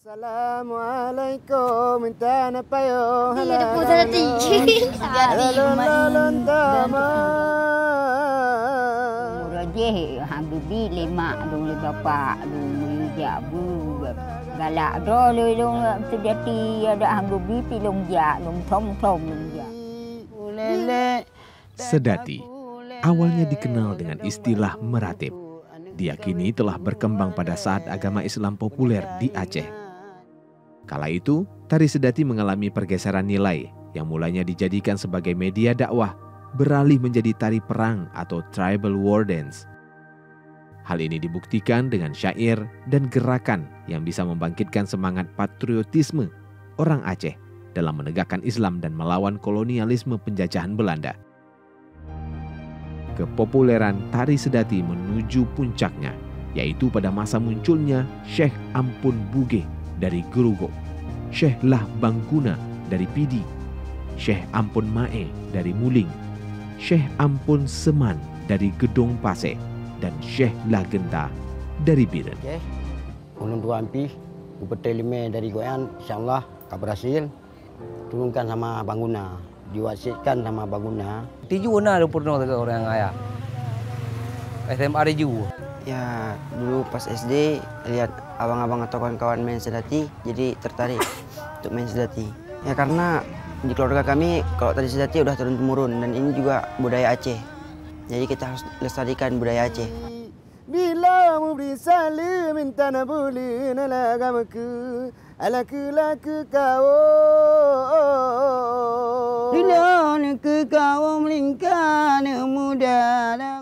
Assalamualaikum, minta napa yo? Ini ada pulsa tinggi. Murajih Habibi lima dong bapa dong jabu galak dong dong sejati ada Habibi pilong ja dong tom ja. Sedati awalnya dikenal dengan istilah meratib. Diyakini telah berkembang pada saat agama Islam populer di Aceh. Kala itu, tari sedati mengalami pergeseran nilai yang mulanya dijadikan sebagai media dakwah, beralih menjadi tari perang atau tribal war dance. Hal ini dibuktikan dengan syair dan gerakan yang bisa membangkitkan semangat patriotisme orang Aceh dalam menegakkan Islam dan melawan kolonialisme penjajahan Belanda. Kepopuleran tari sedati menuju puncaknya, yaitu pada masa munculnya Syekh Ampun Bugeh dari Gerugo, Syekh Lah Bangkuna dari Pidi, Syekh Ampun Mae dari Muling, Syekh Ampun Seman dari Gedong Pase, dan Syekh Lah Genta dari Biren. Ulun dua ampi, upete lime dari Goyan, insyaAllah berhasil. Turunkan sama Banguna, diwasitkan sama Banguna. Tiju na ada purno dengan orang ayah. SMA ada juga. Ya dulu pas SD lihat abang-abang atau kawan-kawan main sedati, jadi tertarik untuk main sedati. Ya karena di keluarga kami kalau tari sedati udah turun-temurun dan ini juga budaya Aceh. Jadi kita harus lestarikan budaya Aceh. Bila mu beri salam minta nabuli nalagamaku alaku kau. Bila ke kau melingkar muda.